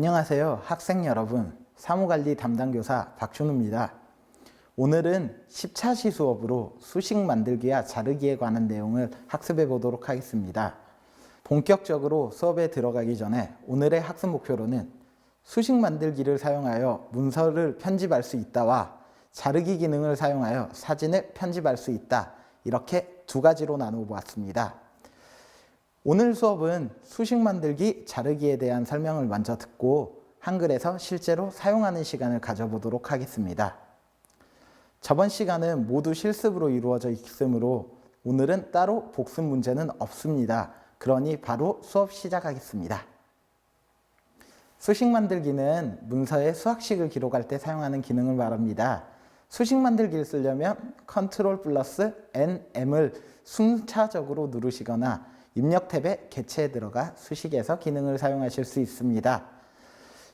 안녕하세요 학생 여러분, 사무관리 담당 교사 박준우입니다. 오늘은 10차시 수업으로 수식 만들기와 자르기에 관한 내용을 학습해 보도록 하겠습니다. 본격적으로 수업에 들어가기 전에 오늘의 학습 목표로는 수식 만들기를 사용하여 문서를 편집할 수 있다와 자르기 기능을 사용하여 사진을 편집할 수 있다, 이렇게 두 가지로 나누어 보았습니다. 오늘 수업은 수식 만들기, 자르기에 대한 설명을 먼저 듣고 한글에서 실제로 사용하는 시간을 가져보도록 하겠습니다. 저번 시간은 모두 실습으로 이루어져 있으므로 오늘은 따로 복습 문제는 없습니다. 그러니 바로 수업 시작하겠습니다. 수식 만들기는 문서에 수학식을 기록할 때 사용하는 기능을 말합니다. 수식 만들기를 쓰려면 Ctrl+N,M을 순차적으로 누르시거나 입력 탭에 개체에 들어가 수식에서 기능을 사용하실 수 있습니다.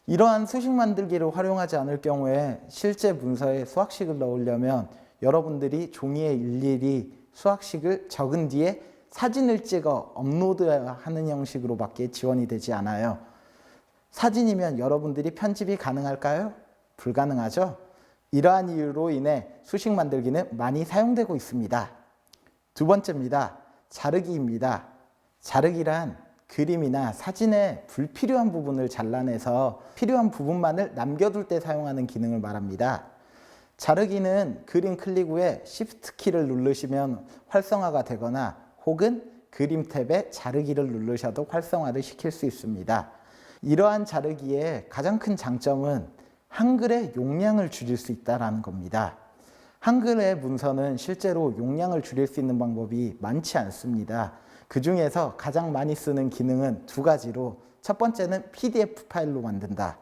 이러한 수식 만들기를 활용하지 않을 경우에 실제 문서에 수학식을 넣으려면 여러분들이 종이에 일일이 수학식을 적은 뒤에 사진을 찍어 업로드하는 형식으로밖에 지원이 되지 않아요. 사진이면 여러분들이 편집이 가능할까요? 불가능하죠? 이러한 이유로 인해 수식 만들기는 많이 사용되고 있습니다. 두 번째입니다. 자르기입니다. 자르기란 그림이나 사진의 불필요한 부분을 잘라내서 필요한 부분만을 남겨둘 때 사용하는 기능을 말합니다. 자르기는 그림 클릭 후에 Shift 키를 누르시면 활성화가 되거나 혹은 그림 탭에 자르기를 누르셔도 활성화를 시킬 수 있습니다. 이러한 자르기의 가장 큰 장점은 한글의 용량을 줄일 수 있다는 겁니다. 한글의 문서는 실제로 용량을 줄일 수 있는 방법이 많지 않습니다. 그 중에서 가장 많이 쓰는 기능은 두 가지로, 첫 번째는 PDF 파일로 만든다,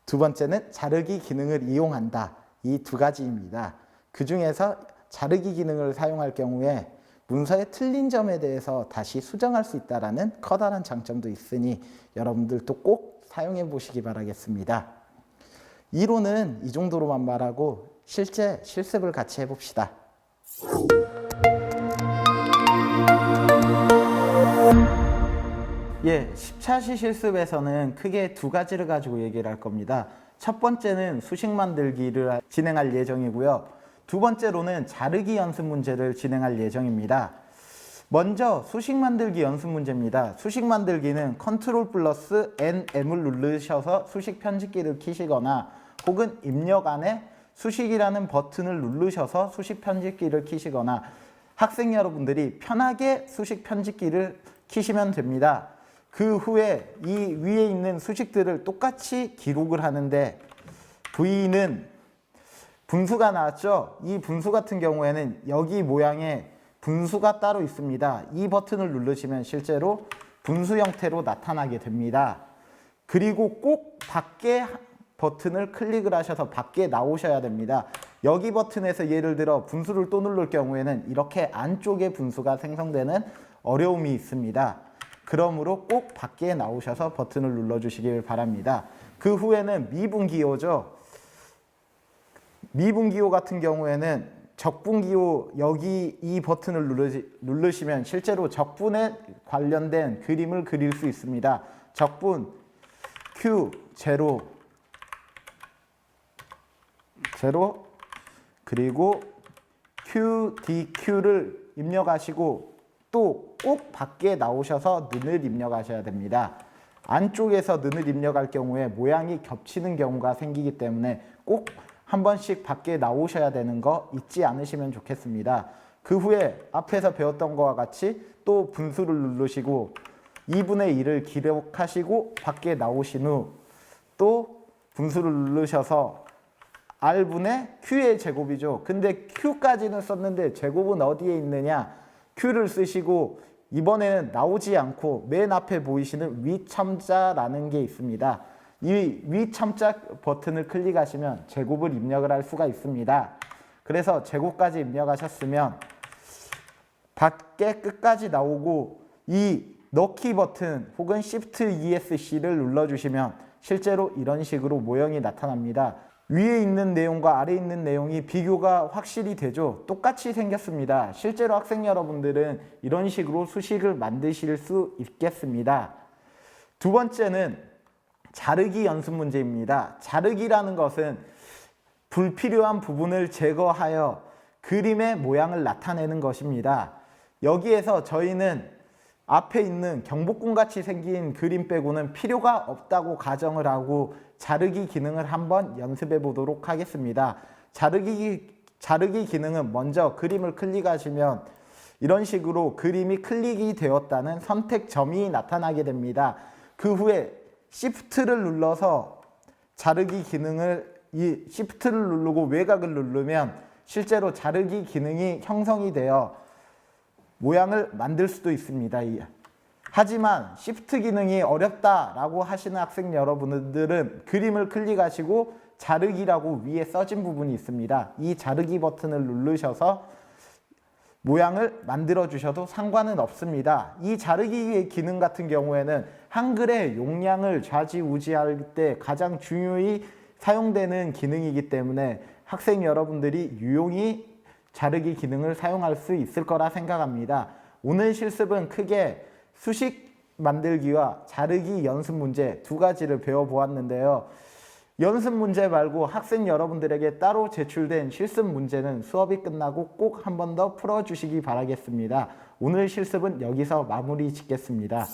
두 번째는 자르기 기능을 이용한다, 이 두 가지입니다. 그 중에서 자르기 기능을 사용할 경우에 문서의 틀린 점에 대해서 다시 수정할 수 있다는 커다란 장점도 있으니 여러분들도 꼭 사용해 보시기 바라겠습니다. 이론은 이 정도로만 말하고 실제 실습을 같이 해봅시다. 예, 10차시 실습에서는 크게 두 가지를 가지고 얘기를 할 겁니다. 첫 번째는 수식 만들기를 진행할 예정이고요. 두 번째로는 자르기 연습 문제를 진행할 예정입니다. 먼저 수식 만들기 연습 문제입니다. 수식 만들기는 Ctrl+N,M을 누르셔서 수식 편집기를 키시거나 혹은 입력 안에 수식이라는 버튼을 누르셔서 수식 편집기를 키시거나 학생 여러분들이 편하게 수식 편집기를 키시면 됩니다. 그 후에 이 위에 있는 수식들을 똑같이 기록을 하는데 V는 분수가 나왔죠? 이 분수 같은 경우에는 여기 모양의 분수가 따로 있습니다. 이 버튼을 누르시면 실제로 분수 형태로 나타나게 됩니다. 그리고 꼭 밖에 버튼을 클릭을 하셔서 밖에 나오셔야 됩니다. 여기 버튼에서 예를 들어 분수를 또 누를 경우에는 이렇게 안쪽에 분수가 생성되는 어려움이 있습니다. 그러므로 꼭 밖에 나오셔서 버튼을 눌러주시길 바랍니다. 그 후에는 미분기호죠. 미분기호 같은 경우에는 적분기호, 여기 이 버튼을 누르시면 실제로 적분에 관련된 그림을 그릴 수 있습니다. 적분 Q, 제로, 그리고 Q, DQ를 입력하시고 또 꼭 밖에 나오셔서 는을 입력하셔야 됩니다. 안쪽에서 는을 입력할 경우에 모양이 겹치는 경우가 생기기 때문에 꼭 한 번씩 밖에 나오셔야 되는 거 잊지 않으시면 좋겠습니다. 그 후에 앞에서 배웠던 것과 같이 또 분수를 누르시고 2분의 1을 기록하시고 밖에 나오신 후 또 분수를 누르셔서 R분의 Q의 제곱이죠. 근데 Q까지는 썼는데 제곱은 어디에 있느냐? Q를 쓰시고 이번에는 나오지 않고 맨 앞에 보이시는 위첨자라는 게 있습니다. 이 위첨자 버튼을 클릭하시면 제곱을 입력을 할 수가 있습니다. 그래서 제곱까지 입력하셨으면 밖에 끝까지 나오고 이 넣기 버튼 혹은 Shift ESC를 눌러주시면 실제로 이런 식으로 모형이 나타납니다. 위에 있는 내용과 아래에 있는 내용이 비교가 확실히 되죠. 똑같이 생겼습니다. 실제로 학생 여러분들은 이런 식으로 수식을 만드실 수 있겠습니다. 두 번째는 자르기 연습 문제입니다. 자르기라는 것은 불필요한 부분을 제거하여 그림의 모양을 나타내는 것입니다. 여기에서 저희는 앞에 있는 경복궁 같이 생긴 그림 빼고는 필요가 없다고 가정을 하고 자르기 기능을 한번 연습해 보도록 하겠습니다. 자르기 기능은 먼저 그림을 클릭하시면 이런 식으로 그림이 클릭이 되었다는 선택점이 나타나게 됩니다. 그 후에 Shift를 눌러서 자르기 기능을 Shift를 누르고 외곽을 누르면 실제로 자르기 기능이 형성이 되어 모양을 만들 수도 있습니다. 하지만 Shift 기능이 어렵다라고 하시는 학생 여러분들은 그림을 클릭하시고 자르기라고 위에 써진 부분이 있습니다. 이 자르기 버튼을 누르셔서 모양을 만들어 주셔도 상관은 없습니다. 이 자르기 기능 같은 경우에는 한글의 용량을 좌지우지할 때 가장 중요히 사용되는 기능이기 때문에 학생 여러분들이 유용히 자르기 기능을 사용할 수 있을 거라 생각합니다. 오늘 실습은 크게 수식 만들기와 자르기 연습 문제 두 가지를 배워보았는데요. 연습 문제 말고 학생 여러분들에게 따로 제출된 실습 문제는 수업이 끝나고 꼭 한 번 더 풀어주시기 바라겠습니다. 오늘 실습은 여기서 마무리 짓겠습니다.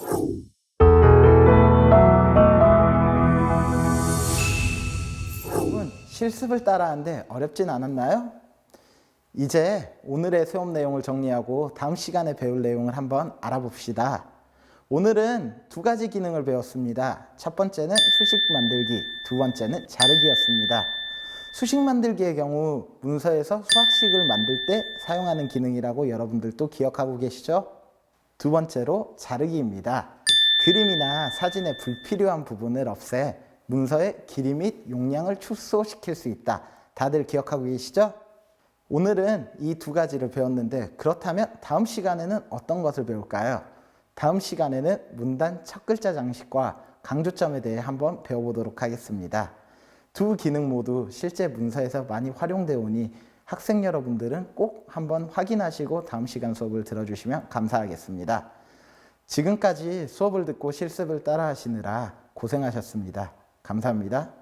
여러분, 실습을 따라하는데 어렵진 않았나요? 이제 오늘의 수업 내용을 정리하고 다음 시간에 배울 내용을 한번 알아봅시다. 오늘은 두 가지 기능을 배웠습니다. 첫 번째는 수식 만들기, 두 번째는 자르기였습니다. 수식 만들기의 경우 문서에서 수학식을 만들 때 사용하는 기능이라고 여러분들도 기억하고 계시죠? 두 번째로 자르기입니다. 그림이나 사진의 불필요한 부분을 없애 문서의 길이 및 용량을 축소시킬 수 있다. 다들 기억하고 계시죠? 오늘은 이 두 가지를 배웠는데 그렇다면 다음 시간에는 어떤 것을 배울까요? 다음 시간에는 문단 첫 글자 장식과 강조점에 대해 한번 배워보도록 하겠습니다. 두 기능 모두 실제 문서에서 많이 활용되어 오니 학생 여러분들은 꼭 한번 확인하시고 다음 시간 수업을 들어주시면 감사하겠습니다. 지금까지 수업을 듣고 실습을 따라 하시느라 고생하셨습니다. 감사합니다.